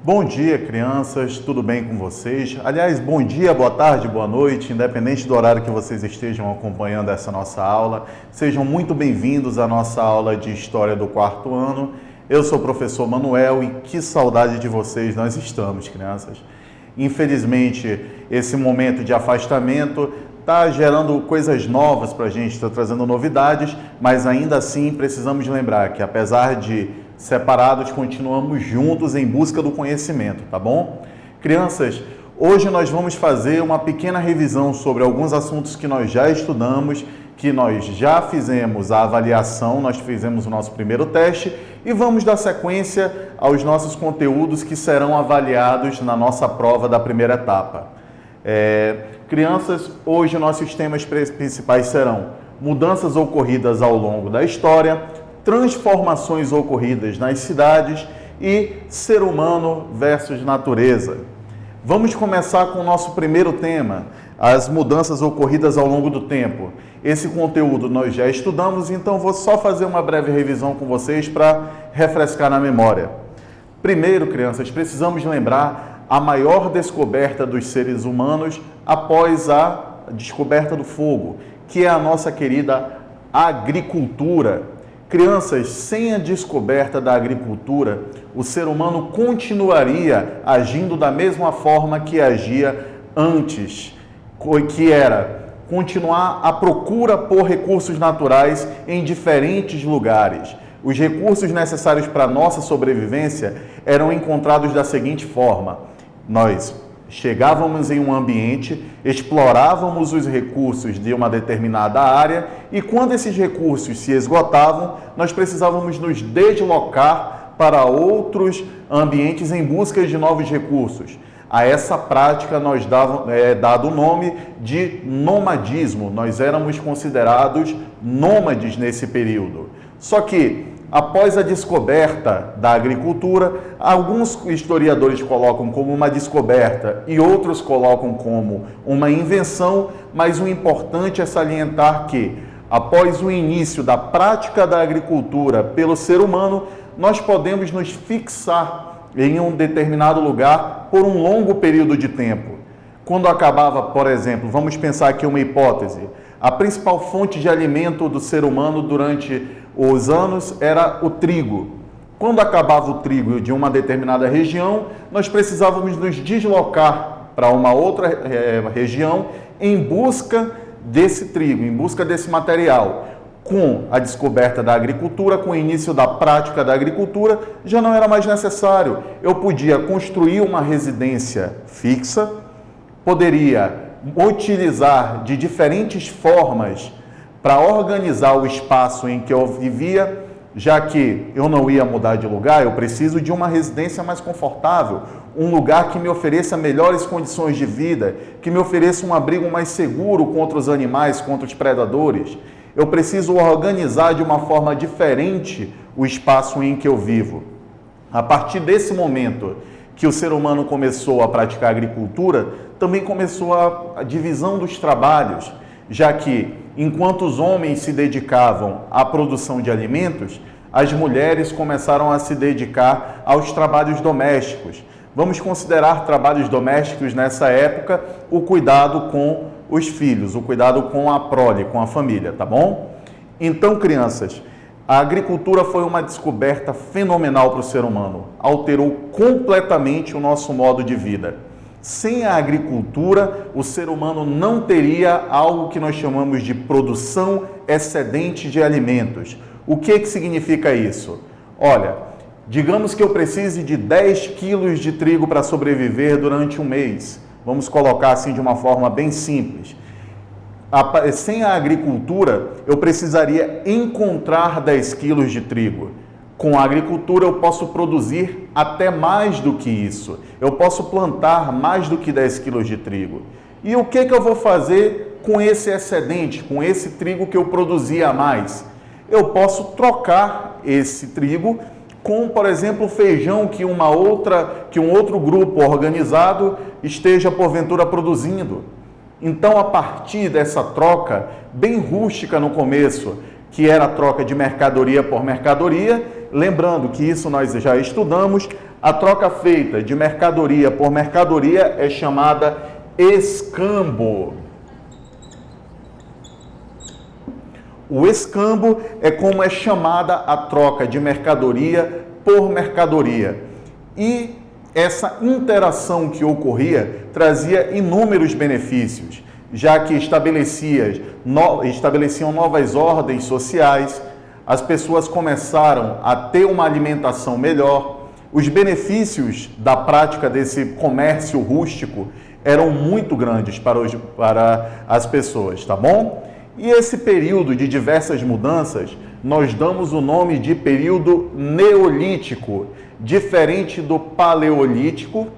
Bom dia, crianças, tudo bem com vocês? Aliás, bom dia, boa tarde, boa noite, independente do horário que vocês estejam acompanhando essa nossa aula. Sejam muito bem-vindos à nossa aula de História do quarto ano. Eu sou o professor Manuel e que saudade de vocês nós estamos, crianças. Infelizmente, esse momento de afastamento está gerando coisas novas para a gente, está trazendo novidades, mas ainda assim precisamos lembrar que apesar de separados, continuamos juntos em busca do conhecimento, tá bom? Crianças, hoje nós vamos fazer uma pequena revisão sobre alguns assuntos que nós já estudamos, que nós já fizemos a avaliação, nós fizemos o nosso primeiro teste e vamos dar sequência aos nossos conteúdos que serão avaliados na nossa prova da primeira etapa. Crianças, hoje nossos temas principais serão mudanças ocorridas ao longo da história, transformações ocorridas nas cidades e ser humano versus natureza. Vamos começar com o nosso primeiro tema, as mudanças ocorridas ao longo do tempo. Esse conteúdo nós já estudamos, então vou só fazer uma breve revisão com vocês para refrescar na memória. Primeiro, crianças, precisamos lembrar a maior descoberta dos seres humanos após a descoberta do fogo, que é a nossa querida agricultura. Crianças, sem a descoberta da agricultura, o ser humano continuaria agindo da mesma forma que agia antes, que era continuar à procura por recursos naturais em diferentes lugares. Os recursos necessários para a nossa sobrevivência eram encontrados da seguinte forma: nós chegávamos em um ambiente, explorávamos os recursos de uma determinada área e quando esses recursos se esgotavam, nós precisávamos nos deslocar para outros ambientes em busca de novos recursos. A essa prática nós dado o nome de nomadismo. Nós éramos considerados nômades nesse período. Só que após a descoberta da agricultura, alguns historiadores colocam como uma descoberta e outros colocam como uma invenção, mas o importante é salientar que, após o início da prática da agricultura pelo ser humano, nós podemos nos fixar em um determinado lugar por um longo período de tempo. Quando acabava, por exemplo, vamos pensar aqui uma hipótese, a principal fonte de alimento do ser humano durante os anos era o trigo. Quando acabava o trigo de uma determinada região, nós precisávamos nos deslocar para uma outra região em busca desse trigo, em busca desse material. Com a descoberta da agricultura, com o início da prática da agricultura, já não era mais necessário. Eu podia construir uma residência fixa, poderia utilizar de diferentes formas para organizar o espaço em que eu vivia, já que eu não ia mudar de lugar, eu preciso de uma residência mais confortável, um lugar que me ofereça melhores condições de vida, que me ofereça um abrigo mais seguro contra os animais, contra os predadores. Eu preciso organizar de uma forma diferente o espaço em que eu vivo. A partir desse momento que o ser humano começou a praticar agricultura, também começou a divisão dos trabalhos, já que, enquanto os homens se dedicavam à produção de alimentos, as mulheres começaram a se dedicar aos trabalhos domésticos. Vamos considerar trabalhos domésticos nessa época o cuidado com os filhos, o cuidado com a prole, com a família, tá bom? Então, crianças, a agricultura foi uma descoberta fenomenal para o ser humano, alterou completamente o nosso modo de vida. Sem a agricultura, o ser humano não teria algo que nós chamamos de produção excedente de alimentos. O que significa isso? Olha, digamos que eu precise de 10 quilos de trigo para sobreviver durante um mês. Vamos colocar assim de uma forma bem simples. Sem a agricultura, eu precisaria encontrar 10 quilos de trigo. Com a agricultura, eu posso produzir até mais do que isso. Eu posso plantar mais do que 10 quilos de trigo. E o que eu vou fazer com esse excedente, com esse trigo que eu produzia a mais? Eu posso trocar esse trigo com, por exemplo, feijão que um outro grupo organizado esteja, porventura, produzindo. Então, a partir dessa troca, bem rústica no começo, que era a troca de mercadoria por mercadoria, lembrando que isso nós já estudamos, A troca feita de mercadoria por mercadoria é chamada escambo. O escambo é como é chamada a troca de mercadoria por mercadoria. E essa interação que ocorria trazia inúmeros benefícios, já que estabeleciam novas ordens sociais, as pessoas começaram a ter uma alimentação melhor, os benefícios da prática desse comércio rústico eram muito grandes para as pessoas, tá bom? E esse período de diversas mudanças, nós damos o nome de período neolítico, diferente do paleolítico.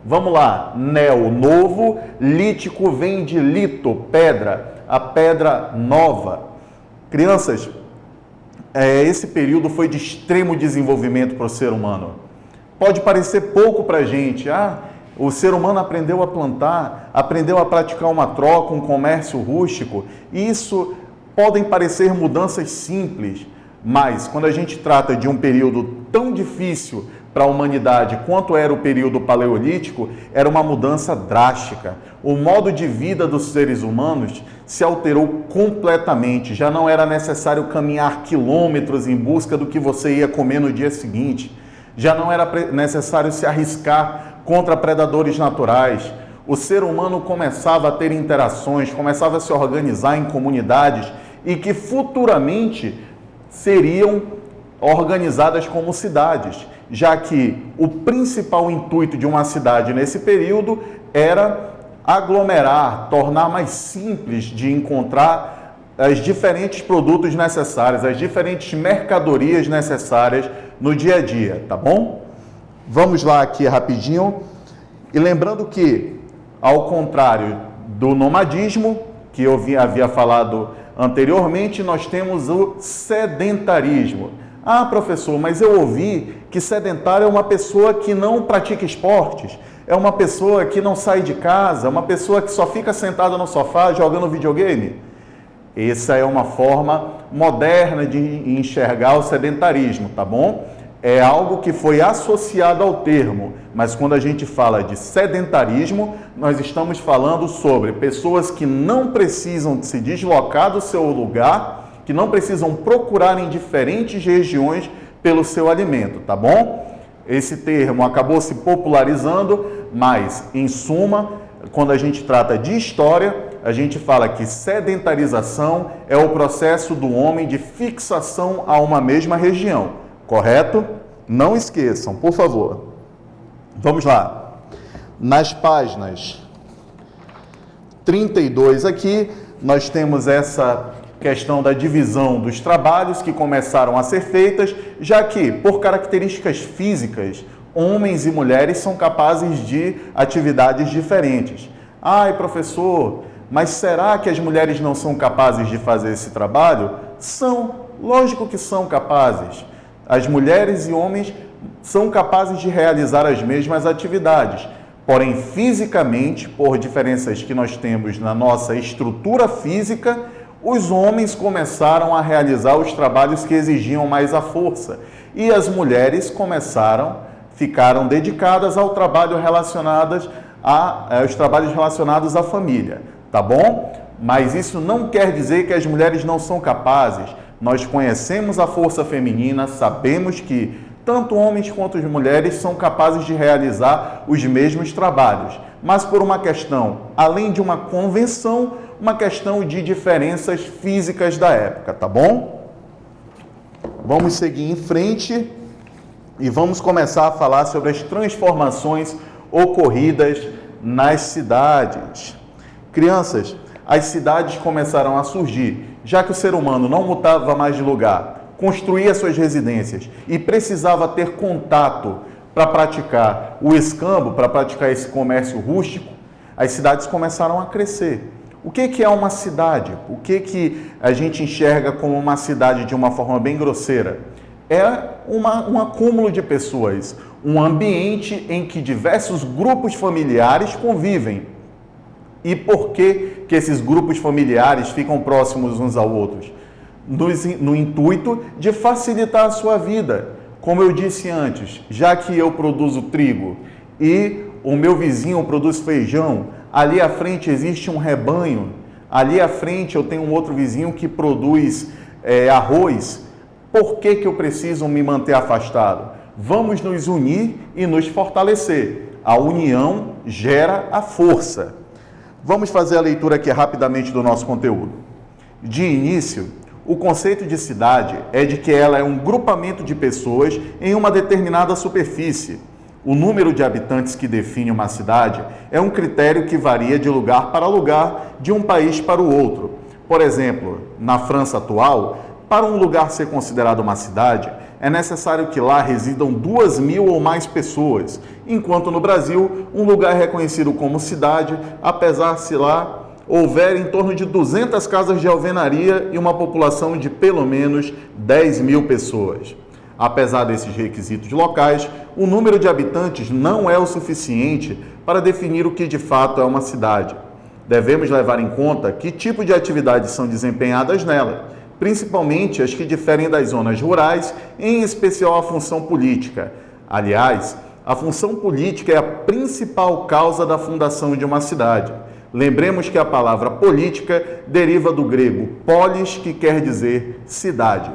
Vamos lá, neo, novo, lítico vem de lito, pedra, a pedra nova. Crianças, esse período foi de extremo desenvolvimento para o ser humano. Pode parecer pouco para a gente, o ser humano aprendeu a plantar, aprendeu a praticar uma troca, um comércio rústico. Isso podem parecer mudanças simples, mas quando a gente trata de um período tão difícil para a humanidade quanto era o período paleolítico, era uma mudança drástica. O modo de vida dos seres humanos se alterou completamente. Já não era necessário caminhar quilômetros em busca do que você ia comer no dia seguinte. Já não era necessário se arriscar contra predadores naturais. O ser humano começava a ter interações, começava a se organizar em comunidades e que futuramente seriam organizadas como cidades, já que o principal intuito de uma cidade nesse período era aglomerar, tornar mais simples de encontrar os diferentes produtos necessários, as diferentes mercadorias necessárias no dia a dia, tá bom? Vamos lá aqui rapidinho. E lembrando que, ao contrário do nomadismo, que eu havia falado anteriormente, nós temos o sedentarismo. Professor, mas eu ouvi que sedentário é uma pessoa que não pratica esportes, é uma pessoa que não sai de casa, uma pessoa que só fica sentada no sofá jogando videogame. Essa é uma forma moderna de enxergar o sedentarismo, tá bom? É algo que foi associado ao termo, mas quando a gente fala de sedentarismo, nós estamos falando sobre pessoas que não precisam se deslocar do seu lugar, que não precisam procurar em diferentes regiões pelo seu alimento, tá bom? Esse termo acabou se popularizando, mas, em suma, quando a gente trata de história, a gente fala que sedentarização é o processo do homem de fixação a uma mesma região, correto? Não esqueçam, por favor. Vamos lá. Nas páginas 32 aqui, nós temos essa questão da divisão dos trabalhos que começaram a ser feitas, já que, por características físicas, homens e mulheres são capazes de atividades diferentes. Professor, mas será que as mulheres não são capazes de fazer esse trabalho? São, lógico que são capazes. As mulheres e homens são capazes de realizar as mesmas atividades, porém, fisicamente, por diferenças que nós temos na nossa estrutura física, os homens começaram a realizar os trabalhos que exigiam mais a força e as mulheres ficaram dedicadas ao trabalho aos trabalhos relacionados à família, tá bom? Mas isso não quer dizer que as mulheres não são capazes. Nós conhecemos a força feminina, sabemos que tanto homens quanto as mulheres são capazes de realizar os mesmos trabalhos, mas por uma questão, além de uma convenção, uma questão de diferenças físicas da época, tá bom? Vamos seguir em frente e vamos começar a falar sobre as transformações ocorridas nas cidades. Crianças, as cidades começaram a surgir, já que o ser humano não mudava mais de lugar, construía suas residências e precisava ter contato para praticar o escambo, para praticar esse comércio rústico, as cidades começaram a crescer. O que é uma cidade? O que a gente enxerga como uma cidade de uma forma bem grosseira? É um acúmulo de pessoas, um ambiente em que diversos grupos familiares convivem. E por que esses grupos familiares ficam próximos uns aos outros? No intuito de facilitar a sua vida. Como eu disse antes, já que eu produzo trigo e o meu vizinho produz feijão, ali à frente existe um rebanho, ali à frente eu tenho um outro vizinho que produz arroz, por que eu preciso me manter afastado? Vamos nos unir e nos fortalecer. A união gera a força. Vamos fazer a leitura aqui rapidamente do nosso conteúdo. De início, o conceito de cidade é de que ela é um grupamento de pessoas em uma determinada superfície. O número de habitantes que define uma cidade é um critério que varia de lugar para lugar, de um país para o outro. Por exemplo, na França atual, para um lugar ser considerado uma cidade, é necessário que lá residam 2.000 ou mais pessoas, enquanto no Brasil, um lugar é reconhecido como cidade, apesar se lá houver em torno de 200 casas de alvenaria e uma população de pelo menos 10.000 pessoas. Apesar desses requisitos locais, o número de habitantes não é o suficiente para definir o que de fato é uma cidade. Devemos levar em conta que tipo de atividades são desempenhadas nela, principalmente as que diferem das zonas rurais, em especial a função política. Aliás, a função política é a principal causa da fundação de uma cidade. Lembremos que a palavra política deriva do grego polis, que quer dizer cidade.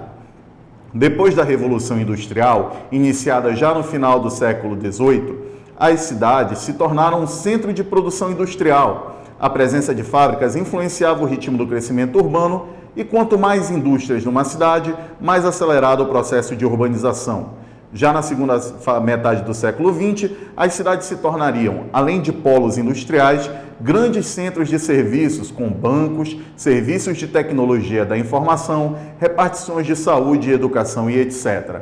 Depois da Revolução Industrial, iniciada já no final do século XVIII, as cidades se tornaram um centro de produção industrial. A presença de fábricas influenciava o ritmo do crescimento urbano e quanto mais indústrias numa cidade, mais acelerado o processo de urbanização. Já na segunda metade do século XX, as cidades se tornariam, além de polos industriais, grandes centros de serviços com bancos, serviços de tecnologia da informação, repartições de saúde, educação e etc.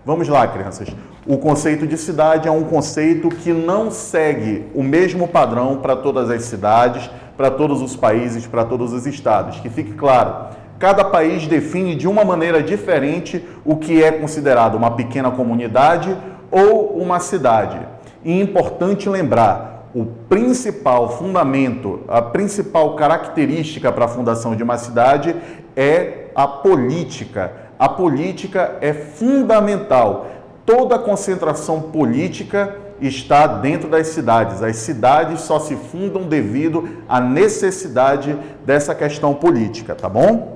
Vamos lá, crianças. O conceito de cidade é um conceito que não segue o mesmo padrão para todas as cidades, para todos os países, para todos os estados. Que fique claro. Cada país define de uma maneira diferente o que é considerado uma pequena comunidade ou uma cidade. E é importante lembrar, o principal fundamento, a principal característica para a fundação de uma cidade é a política. A política é fundamental. Toda a concentração política está dentro das cidades. As cidades só se fundam devido à necessidade dessa questão política, tá bom?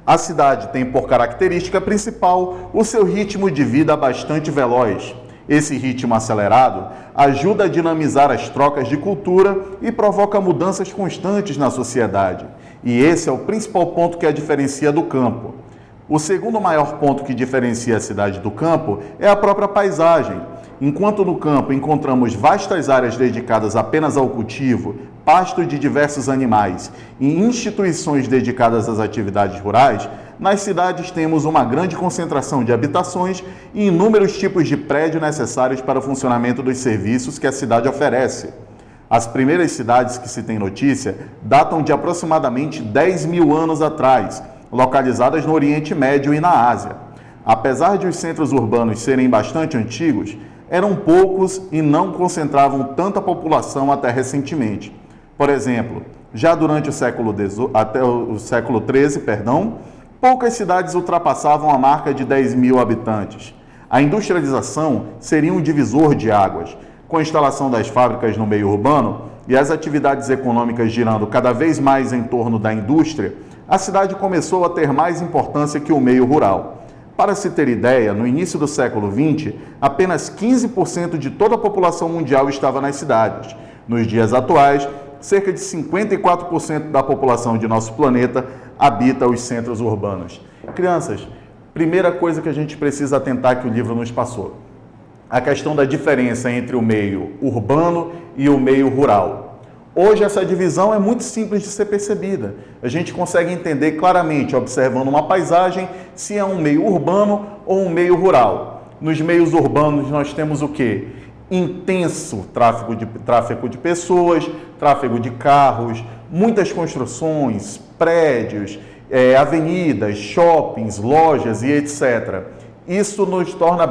A cidade tem por característica principal o seu ritmo de vida bastante veloz. Esse ritmo acelerado ajuda a dinamizar as trocas de cultura e provoca mudanças constantes na sociedade. E esse é o principal ponto que a diferencia do campo. O segundo maior ponto que diferencia a cidade do campo é a própria paisagem. Enquanto no campo encontramos vastas áreas dedicadas apenas ao cultivo, pasto de diversos animais e instituições dedicadas às atividades rurais, nas cidades temos uma grande concentração de habitações e inúmeros tipos de prédio necessários para o funcionamento dos serviços que a cidade oferece. As primeiras cidades que se tem notícia datam de aproximadamente 10.000 anos atrás, localizadas no Oriente Médio e na Ásia. Apesar de os centros urbanos serem bastante antigos, eram poucos e não concentravam tanta população até recentemente. Por exemplo, já durante o século XIII, poucas cidades ultrapassavam a marca de 10.000 habitantes. A industrialização seria um divisor de águas. Com a instalação das fábricas no meio urbano e as atividades econômicas girando cada vez mais em torno da indústria, a cidade começou a ter mais importância que o meio rural. Para se ter ideia, no início do século XX, apenas 15% de toda a população mundial estava nas cidades. Nos dias atuais, cerca de 54% da população de nosso planeta habita os centros urbanos. Crianças, primeira coisa que a gente precisa atentar que o livro nos passou: a questão da diferença entre o meio urbano e o meio rural. Hoje essa divisão é muito simples de ser percebida. A gente consegue entender claramente, observando uma paisagem, se é um meio urbano ou um meio rural. Nos meios urbanos nós temos o quê? Intenso tráfego de pessoas, tráfego de carros, muitas construções, prédios, avenidas, shoppings, lojas e etc. Isso se torna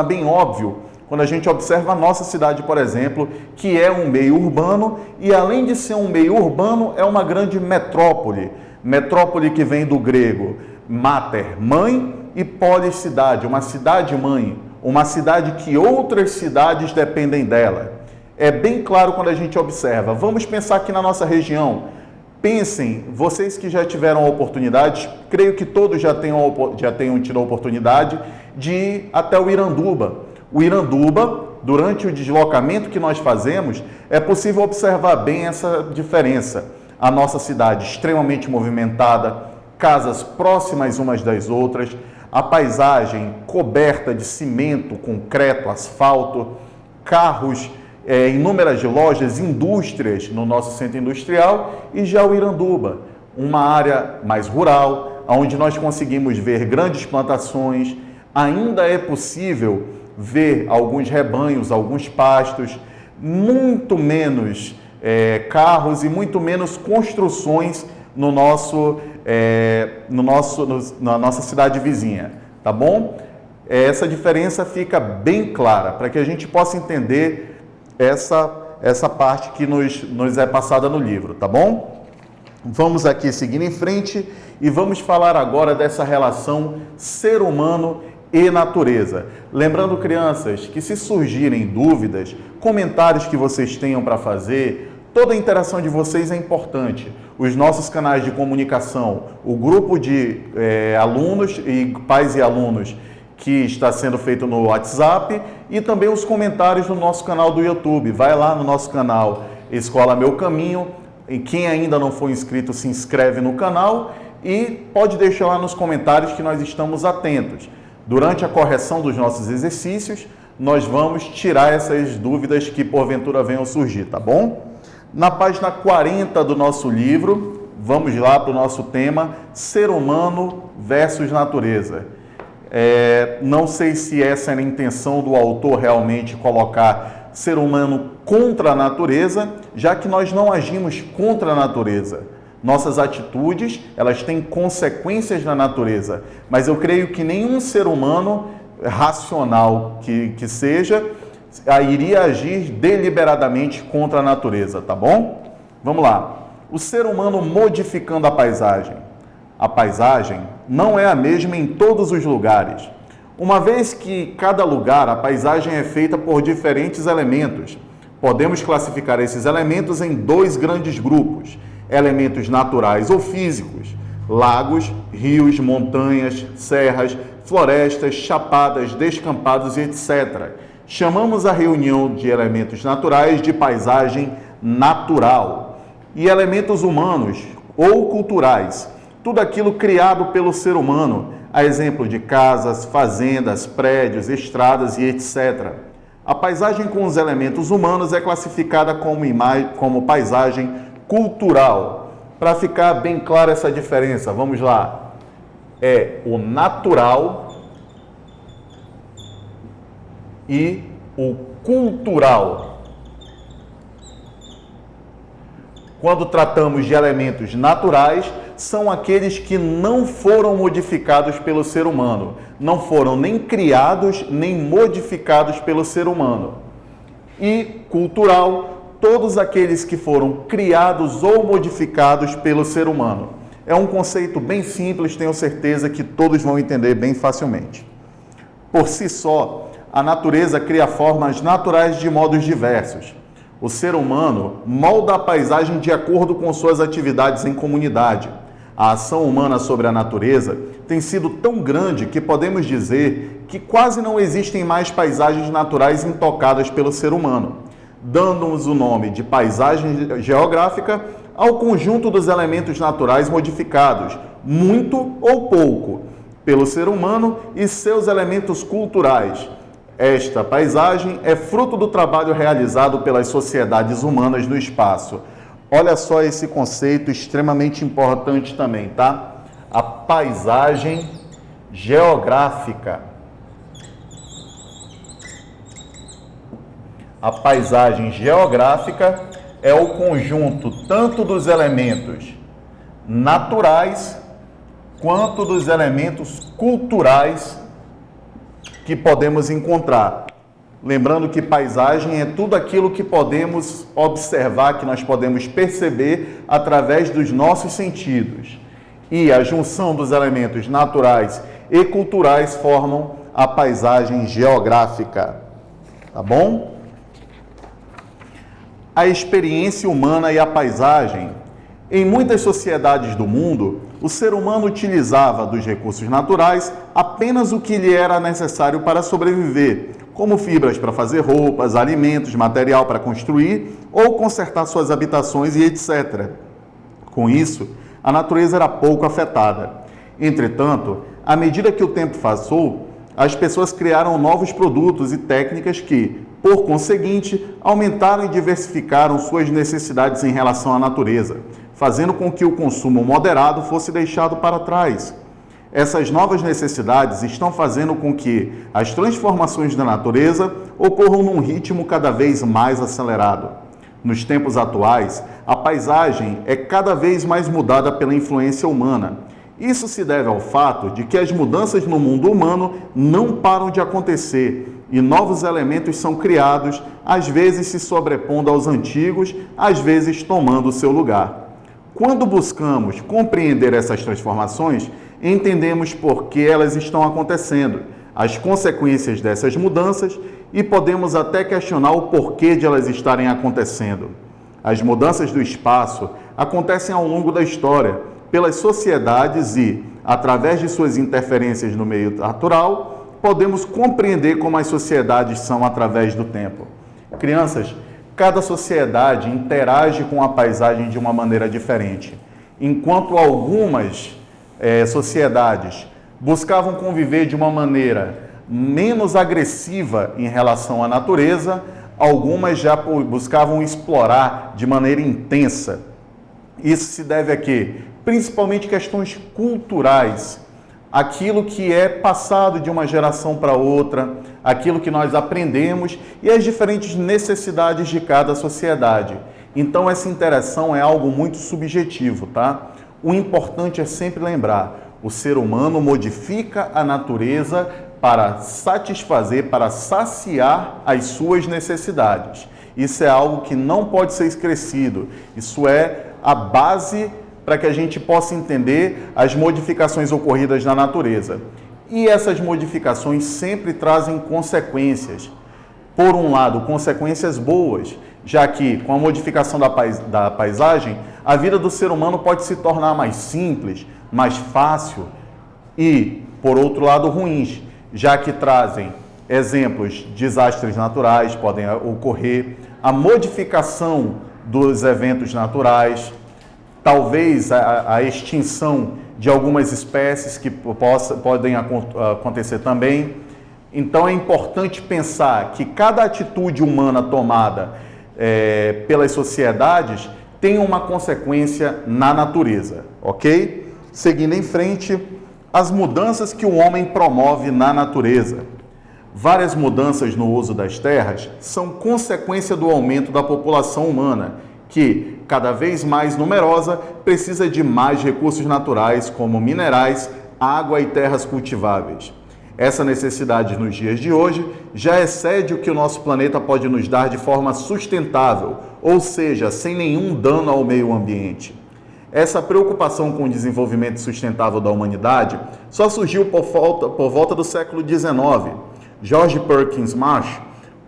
bem óbvio quando a gente observa a nossa cidade, por exemplo, que é um meio urbano e, além de ser um meio urbano, é uma grande metrópole. Metrópole que vem do grego mater, mãe, e policidade, uma cidade-mãe, uma cidade que outras cidades dependem dela. É bem claro quando a gente observa. Vamos pensar aqui na nossa região. Pensem, vocês que já tiveram a oportunidade, creio que todos já tenham tido a oportunidade de ir até o Iranduba. O Iranduba, durante o deslocamento que nós fazemos, é possível observar bem essa diferença. A nossa cidade extremamente movimentada, casas próximas umas das outras, a paisagem coberta de cimento, concreto, asfalto, carros, inúmeras lojas, indústrias no nosso centro industrial, e já o Iranduba, uma área mais rural, onde nós conseguimos ver grandes plantações, ainda é possível ver alguns rebanhos, alguns pastos, muito menos carros e muito menos construções na nossa cidade vizinha, tá bom? Essa diferença fica bem clara, para que a gente possa entender essa parte que nos é passada no livro, tá bom? Vamos aqui seguindo em frente e vamos falar agora dessa relação ser humano e natureza. Lembrando, crianças, que se surgirem dúvidas, comentários que vocês tenham para fazer, toda a interação de vocês é importante. Os nossos canais de comunicação, o grupo de alunos e pais e alunos que está sendo feito no WhatsApp e também os comentários no nosso canal do YouTube. Vai lá no nosso canal Escola Meu Caminho, e quem ainda não for inscrito se inscreve no canal e pode deixar lá nos comentários que nós estamos atentos. Durante a correção dos nossos exercícios, nós vamos tirar essas dúvidas que porventura venham surgir, tá bom? Na página 40 do nosso livro, vamos lá para o nosso tema, ser humano versus natureza. Não sei se essa era a intenção do autor realmente colocar ser humano contra a natureza, já que nós não agimos contra a natureza. Nossas atitudes, elas têm consequências na natureza, mas eu creio que nenhum ser humano racional que seja, iria agir deliberadamente contra a natureza, tá bom? Vamos lá. O ser humano modificando a paisagem. A paisagem não é a mesma em todos os lugares. Uma vez que cada lugar, a paisagem é feita por diferentes elementos. Podemos classificar esses elementos em dois grandes grupos. Elementos naturais ou físicos, lagos, rios, montanhas, serras, florestas, chapadas, descampados e etc. Chamamos a reunião de elementos naturais de paisagem natural. E elementos humanos ou culturais, tudo aquilo criado pelo ser humano, a exemplo de casas, fazendas, prédios, estradas e etc. A paisagem com os elementos humanos é classificada como paisagem cultural. Para ficar bem clara essa diferença, vamos lá. É o natural e o cultural. Quando tratamos de elementos naturais, são aqueles que não foram modificados pelo ser humano. Não foram nem criados, nem modificados pelo ser humano. E cultural, todos aqueles que foram criados ou modificados pelo ser humano. É um conceito bem simples, tenho certeza que todos vão entender bem facilmente. Por si só, a natureza cria formas naturais de modos diversos. O ser humano molda a paisagem de acordo com suas atividades em comunidade. A ação humana sobre a natureza tem sido tão grande que podemos dizer que quase não existem mais paisagens naturais intocadas pelo ser humano, dando-nos o nome de paisagem geográfica ao conjunto dos elementos naturais modificados, muito ou pouco, pelo ser humano e seus elementos culturais. Esta paisagem é fruto do trabalho realizado pelas sociedades humanas no espaço. Olha só esse conceito extremamente importante também, tá? A paisagem geográfica. A paisagem geográfica é o conjunto tanto dos elementos naturais quanto dos elementos culturais que podemos encontrar. Lembrando que paisagem é tudo aquilo que podemos observar, que nós podemos perceber através dos nossos sentidos. E a junção dos elementos naturais e culturais formam a paisagem geográfica. Tá bom? A experiência humana e a paisagem. Em muitas sociedades do mundo, o ser humano utilizava dos recursos naturais apenas o que lhe era necessário para sobreviver, como fibras para fazer roupas, alimentos, material para construir ou consertar suas habitações e etc. Com isso, a natureza era pouco afetada. Entretanto, à medida que o tempo passou, as pessoas criaram novos produtos e técnicas que, por conseguinte, aumentaram e diversificaram suas necessidades em relação à natureza, fazendo com que o consumo moderado fosse deixado para trás. Essas novas necessidades estão fazendo com que as transformações da natureza ocorram num ritmo cada vez mais acelerado. Nos tempos atuais, a paisagem é cada vez mais mudada pela influência humana. Isso se deve ao fato de que as mudanças no mundo humano não param de acontecer e novos elementos são criados, às vezes se sobrepondo aos antigos, às vezes tomando o seu lugar. Quando buscamos compreender essas transformações, entendemos por que elas estão acontecendo, as consequências dessas mudanças e podemos até questionar o porquê de elas estarem acontecendo. As mudanças do espaço acontecem ao longo da história, pelas sociedades e, através de suas interferências no meio natural, podemos compreender como as sociedades são através do tempo. Crianças, cada sociedade interage com a paisagem de uma maneira diferente. Enquanto algumas sociedades buscavam conviver de uma maneira menos agressiva em relação à natureza, algumas já buscavam explorar de maneira intensa. Isso se deve a quê? Principalmente questões culturais. Aquilo que é passado de uma geração para outra, aquilo que nós aprendemos e as diferentes necessidades de cada sociedade. Então, essa interação é algo muito subjetivo, tá? O importante é sempre lembrar, o ser humano modifica a natureza para satisfazer, para saciar as suas necessidades. Isso é algo que não pode ser esquecido. Isso é a base para que a gente possa entender as modificações ocorridas na natureza. E essas modificações sempre trazem consequências. Por um lado, consequências boas, já que com a modificação da paisagem, a vida do ser humano pode se tornar mais simples, mais fácil e, por outro lado, ruins, já que trazem exemplos, desastres naturais podem ocorrer, a modificação dos eventos naturais, talvez a extinção de algumas espécies que podem acontecer também. Então é importante pensar que cada atitude humana tomada pelas sociedades tem uma consequência na natureza, ok? Seguindo em frente, as mudanças que o homem promove na natureza. Várias mudanças no uso das terras são consequência do aumento da população humana, que, cada vez mais numerosa, precisa de mais recursos naturais, como minerais, água e terras cultiváveis. Essa necessidade nos dias de hoje já excede o que o nosso planeta pode nos dar de forma sustentável, ou seja, sem nenhum dano ao meio ambiente. Essa preocupação com o desenvolvimento sustentável da humanidade só surgiu por volta do século XIX. George Perkins Marsh,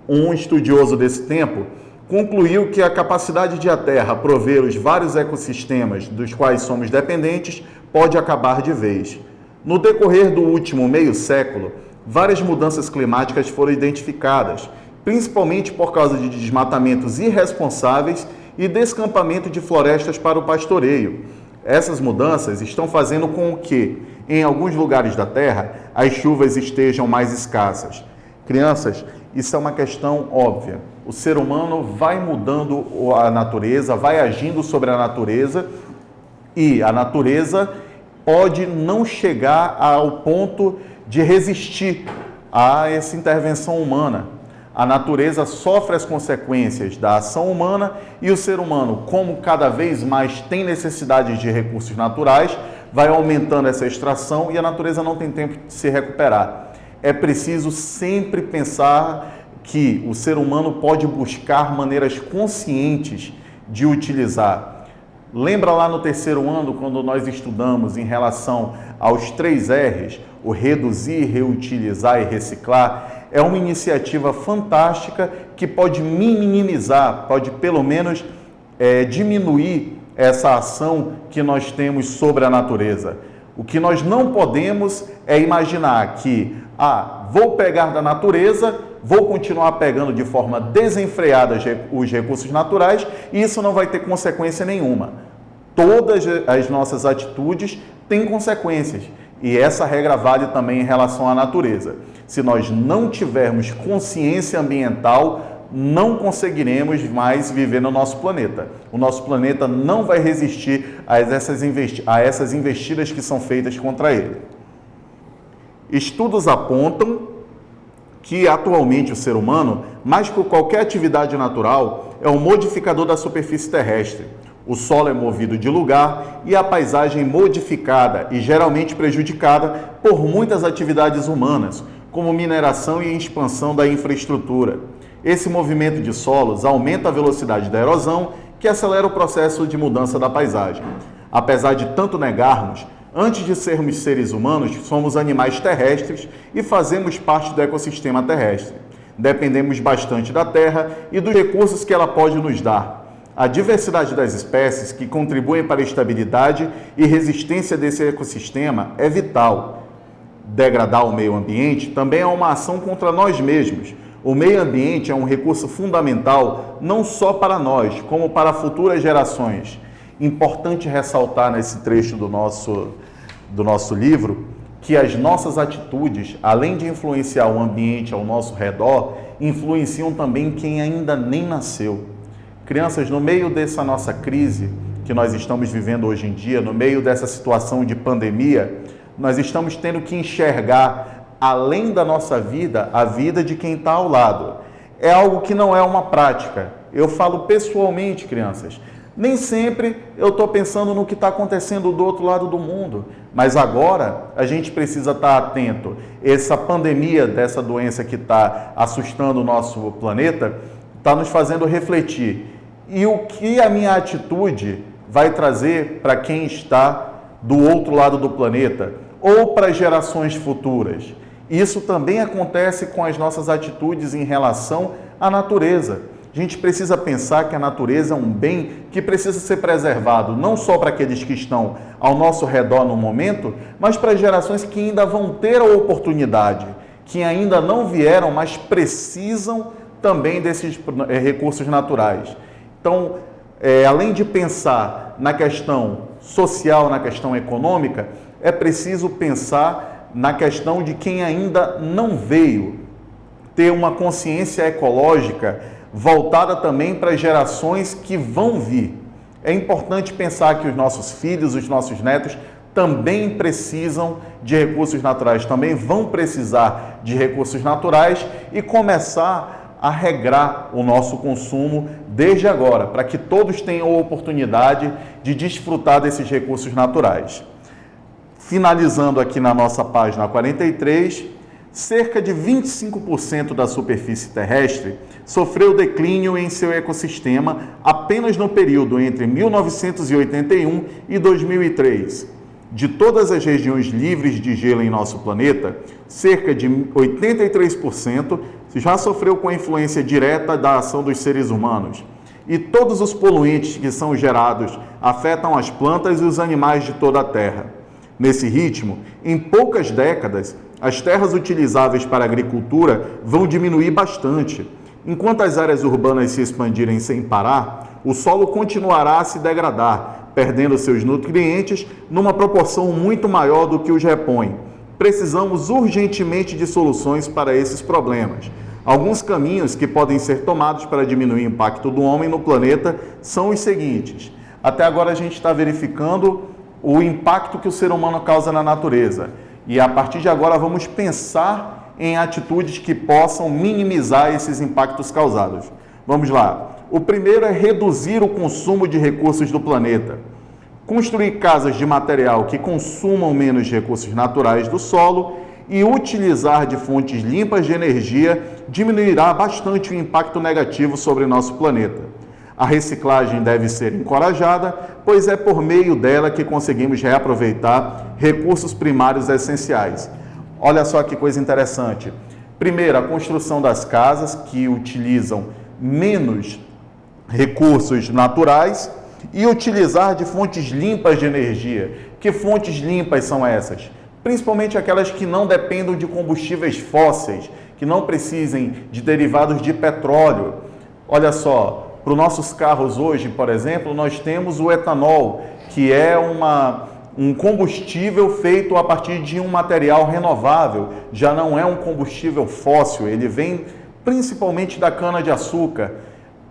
um estudioso desse tempo, concluiu que a capacidade de a Terra prover os vários ecossistemas dos quais somos dependentes pode acabar de vez. No decorrer do último meio século, várias mudanças climáticas foram identificadas, principalmente por causa de desmatamentos irresponsáveis e descampamento de florestas para o pastoreio. Essas mudanças estão fazendo com que, em alguns lugares da Terra, as chuvas estejam mais escassas. Crianças, isso é uma questão óbvia. O ser humano vai mudando a natureza, vai agindo sobre a natureza e a natureza pode não chegar ao ponto de resistir a essa intervenção humana. A natureza sofre as consequências da ação humana e o ser humano, como cada vez mais tem necessidade de recursos naturais, vai aumentando essa extração e a natureza não tem tempo de se recuperar. É preciso sempre pensar que o ser humano pode buscar maneiras conscientes de utilizar Lembra lá no terceiro ano, quando nós estudamos em relação aos 3 R's, o reduzir, reutilizar e reciclar? É uma iniciativa fantástica que pode minimizar, pode pelo menos diminuir essa ação que nós temos sobre a natureza. O que nós não podemos é imaginar que, vou pegar da natureza, vou continuar pegando de forma desenfreada os recursos naturais e isso não vai ter consequência nenhuma. Todas as nossas atitudes têm consequências e essa regra vale também em relação à natureza. Se nós não tivermos consciência ambiental, não conseguiremos mais viver no nosso planeta. O nosso planeta não vai resistir a essas investidas que são feitas contra ele. Estudos apontam que atualmente o ser humano, mais que qualquer atividade natural, é um modificador da superfície terrestre. O solo é movido de lugar e a paisagem modificada e geralmente prejudicada por muitas atividades humanas, como mineração e expansão da infraestrutura. Esse movimento de solos aumenta a velocidade da erosão, que acelera o processo de mudança da paisagem. Apesar de tanto negarmos, antes de sermos seres humanos, somos animais terrestres e fazemos parte do ecossistema terrestre. Dependemos bastante da Terra e dos recursos que ela pode nos dar. A diversidade das espécies que contribuem para a estabilidade e resistência desse ecossistema é vital. Degradar o meio ambiente também é uma ação contra nós mesmos. O meio ambiente é um recurso fundamental não só para nós, como para futuras gerações. Importante ressaltar nesse trecho do nosso livro que as nossas atitudes, além de influenciar o ambiente ao nosso redor, influenciam também quem ainda nem nasceu. Crianças, no meio dessa nossa crise que nós estamos vivendo hoje em dia, no meio dessa situação de pandemia, nós estamos tendo que enxergar, além da nossa vida, a vida de quem está ao lado. É algo que não é uma prática. Eu falo pessoalmente, crianças. Nem sempre eu estou pensando no que está acontecendo do outro lado do mundo, mas agora a gente precisa estar atento. Essa pandemia dessa doença que está assustando o nosso planeta está nos fazendo refletir. E o que a minha atitude vai trazer para quem está do outro lado do planeta ou para gerações futuras? Isso também acontece com as nossas atitudes em relação à natureza. A gente precisa pensar que a natureza é um bem que precisa ser preservado, não só para aqueles que estão ao nosso redor no momento, mas para gerações que ainda vão ter a oportunidade, que ainda não vieram, mas precisam também desses recursos naturais. Então, além de pensar na questão social, na questão econômica, é preciso pensar na questão de quem ainda não veio, ter uma consciência ecológica voltada também para as gerações que vão vir. É importante pensar que os nossos filhos, os nossos netos também precisam de recursos naturais, também vão precisar de recursos naturais e começar a regrar o nosso consumo desde agora, para que todos tenham a oportunidade de desfrutar desses recursos naturais. Finalizando aqui na nossa página 43, cerca de 25% da superfície terrestre sofreu declínio em seu ecossistema apenas no período entre 1981 e 2003. De todas as regiões livres de gelo em nosso planeta, cerca de 83% já sofreu com a influência direta da ação dos seres humanos. E todos os poluentes que são gerados afetam as plantas e os animais de toda a Terra. Nesse ritmo, em poucas décadas, as terras utilizáveis para a agricultura vão diminuir bastante. Enquanto as áreas urbanas se expandirem sem parar, o solo continuará a se degradar, perdendo seus nutrientes numa proporção muito maior do que os repõe. Precisamos urgentemente de soluções para esses problemas. Alguns caminhos que podem ser tomados para diminuir o impacto do homem no planeta são os seguintes. Até agora a gente está verificando o impacto que o ser humano causa na natureza. E a partir de agora vamos pensar em atitudes que possam minimizar esses impactos causados. Vamos lá. O primeiro é reduzir o consumo de recursos do planeta. Construir casas de material que consumam menos recursos naturais do solo e utilizar de fontes limpas de energia diminuirá bastante o impacto negativo sobre nosso planeta. A reciclagem deve ser encorajada, pois é por meio dela que conseguimos reaproveitar recursos primários essenciais. Olha só que coisa interessante. Primeiro, a construção das casas que utilizam menos recursos naturais e utilizar de fontes limpas de energia. Que fontes limpas são essas? Principalmente aquelas que não dependam de combustíveis fósseis, que não precisem de derivados de petróleo. Olha só, para os nossos carros hoje, por exemplo, nós temos o etanol, que é um combustível feito a partir de um material renovável, já não é um combustível fóssil, ele vem principalmente da cana-de-açúcar,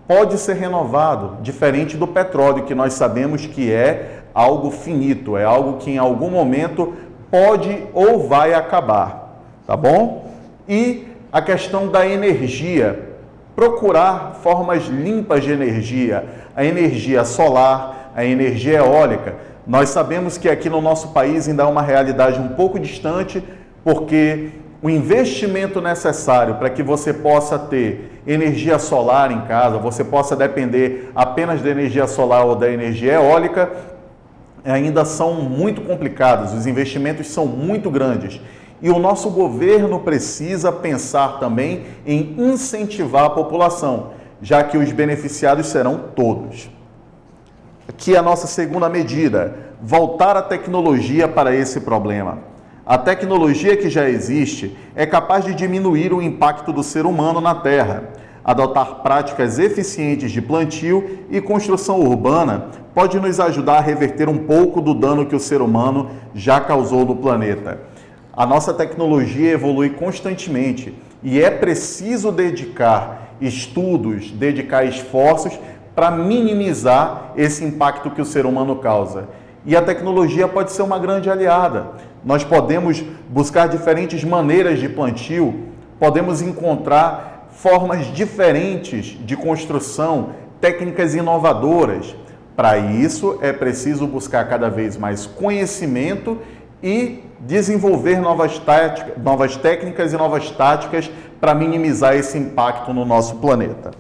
pode ser renovado, diferente do petróleo, que nós sabemos que é algo finito, é algo que em algum momento pode ou vai acabar, tá bom? E a questão da energia, procurar formas limpas de energia, a energia solar, a energia eólica. Nós sabemos que aqui no nosso país ainda é uma realidade um pouco distante, porque o investimento necessário para que você possa ter energia solar em casa, você possa depender apenas da energia solar ou da energia eólica, ainda são muito complicados, os investimentos são muito grandes. E o nosso governo precisa pensar também em incentivar a população, já que os beneficiados serão todos. Aqui a nossa segunda medida, voltar a tecnologia para esse problema. A tecnologia que já existe é capaz de diminuir o impacto do ser humano na Terra. Adotar práticas eficientes de plantio e construção urbana pode nos ajudar a reverter um pouco do dano que o ser humano já causou no planeta. A nossa tecnologia evolui constantemente e é preciso dedicar estudos, dedicar esforços para minimizar esse impacto que o ser humano causa. E a tecnologia pode ser uma grande aliada. Nós podemos buscar diferentes maneiras de plantio, podemos encontrar formas diferentes de construção, técnicas inovadoras. Para isso, é preciso buscar cada vez mais conhecimento e desenvolver novas técnicas e novas táticas para minimizar esse impacto no nosso planeta.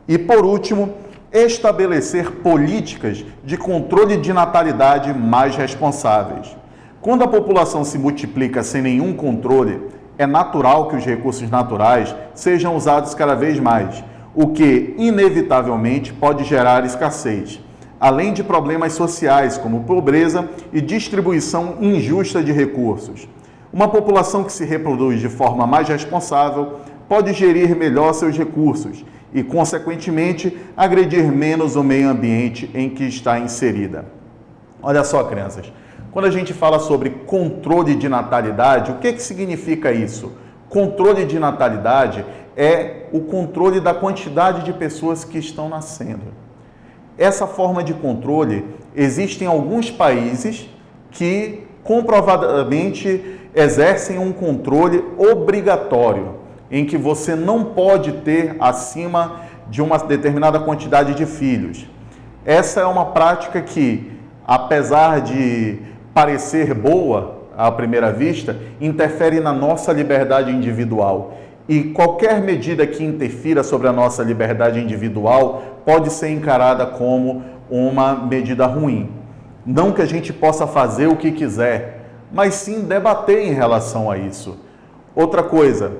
E, por último, estabelecer políticas de controle de natalidade mais responsáveis. Quando a população se multiplica sem nenhum controle, é natural que os recursos naturais sejam usados cada vez mais, o que, inevitavelmente, pode gerar escassez, além de problemas sociais, como pobreza e distribuição injusta de recursos. Uma população que se reproduz de forma mais responsável pode gerir melhor seus recursos e, consequentemente, agredir menos o meio ambiente em que está inserida. Olha só, crianças, quando a gente fala sobre controle de natalidade, o que significa isso? Controle de natalidade é o controle da quantidade de pessoas que estão nascendo. Essa forma de controle existe em alguns países que comprovadamente exercem um controle obrigatório, em que você não pode ter acima de uma determinada quantidade de filhos. Essa é uma prática que, apesar de parecer boa à primeira vista, interfere na nossa liberdade individual. E qualquer medida que interfira sobre a nossa liberdade individual pode ser encarada como uma medida ruim. Não que a gente possa fazer o que quiser, mas sim debater em relação a isso. Outra coisa,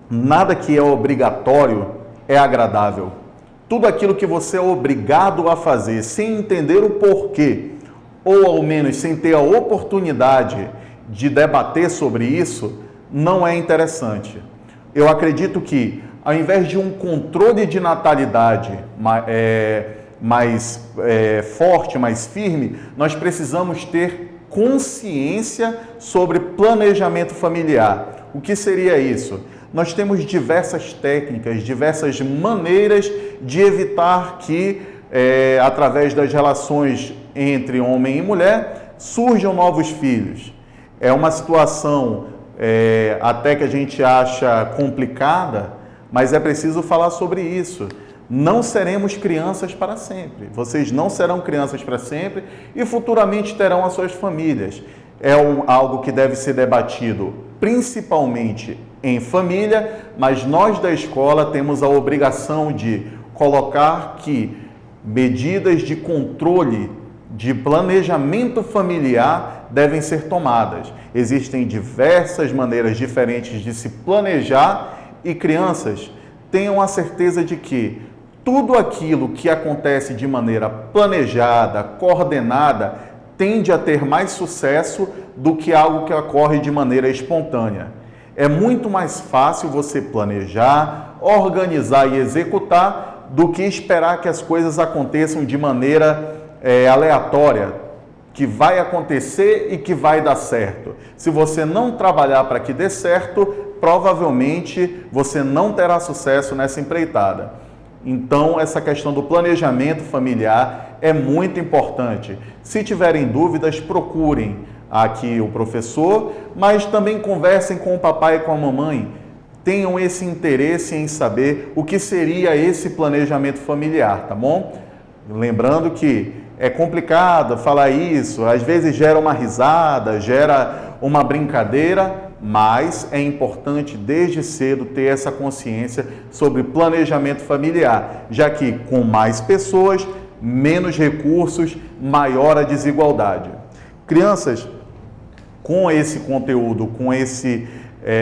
nada que é obrigatório é agradável. Tudo aquilo que você é obrigado a fazer sem entender o porquê, ou ao menos sem ter a oportunidade de debater sobre isso, não é interessante. Eu acredito que, ao invés de um controle de natalidade mais forte, mais firme, nós precisamos ter consciência sobre planejamento familiar. O que seria isso? Nós temos diversas técnicas, diversas maneiras de evitar que, através das relações entre homem e mulher, surjam novos filhos. É uma situação até que a gente acha complicada, mas é preciso falar sobre isso. Não seremos crianças para sempre. Vocês não serão crianças para sempre e futuramente terão as suas famílias. É algo que deve ser debatido principalmente em família, mas nós da escola temos a obrigação de colocar que medidas de controle, de planejamento familiar devem ser tomadas. Existem diversas maneiras diferentes de se planejar e crianças, tenham a certeza de que tudo aquilo que acontece de maneira planejada, coordenada, tende a ter mais sucesso do que algo que ocorre de maneira espontânea. É muito mais fácil você planejar, organizar e executar do que esperar que as coisas aconteçam de maneira aleatória, que vai acontecer e que vai dar certo. Se você não trabalhar para que dê certo, provavelmente você não terá sucesso nessa empreitada. Então, essa questão do planejamento familiar é muito importante. Se tiverem dúvidas, procurem aqui o professor, mas também conversem com o papai e com a mamãe. Tenham esse interesse em saber o que seria esse planejamento familiar, tá bom? Lembrando que é complicado falar isso, às vezes gera uma risada, gera uma brincadeira, mas é importante desde cedo ter essa consciência sobre planejamento familiar, já que com mais pessoas, menos recursos, maior a desigualdade. Crianças, com esse conteúdo, com esse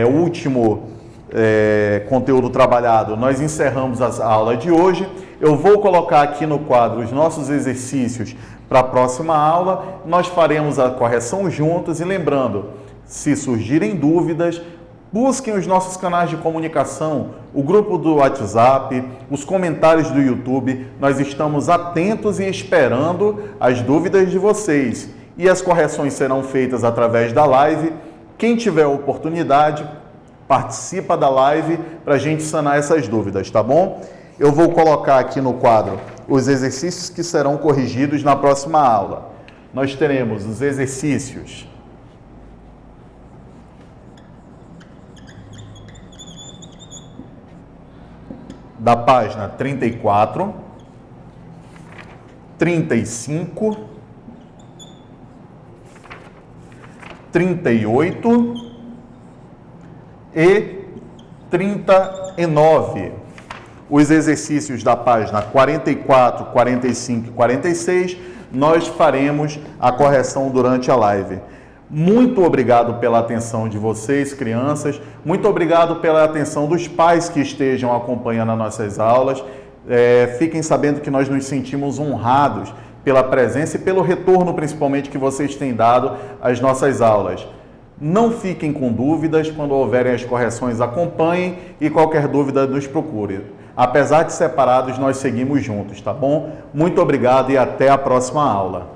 último conteúdo trabalhado, nós encerramos a aula de hoje. Eu vou colocar aqui no quadro os nossos exercícios para a próxima aula. Nós faremos a correção juntos e lembrando, se surgirem dúvidas, busquem os nossos canais de comunicação, o grupo do WhatsApp, os comentários do YouTube. Nós estamos atentos e esperando as dúvidas de vocês. E as correções serão feitas através da live. Quem tiver oportunidade, participa da live para a gente sanar essas dúvidas, tá bom? Eu vou colocar aqui no quadro os exercícios que serão corrigidos na próxima aula. Nós teremos os exercícios da página 34, 35, 38 e 39. Os exercícios da página 44, 45 e 46, nós faremos a correção durante a live. Muito obrigado pela atenção de vocês, crianças. Muito obrigado pela atenção dos pais que estejam acompanhando as nossas aulas. Fiquem sabendo que nós nos sentimos honrados pela presença e pelo retorno, principalmente, que vocês têm dado às nossas aulas. Não fiquem com dúvidas, quando houverem as correções, acompanhem e qualquer dúvida nos procure. Apesar de separados, nós seguimos juntos, tá bom? Muito obrigado e até a próxima aula.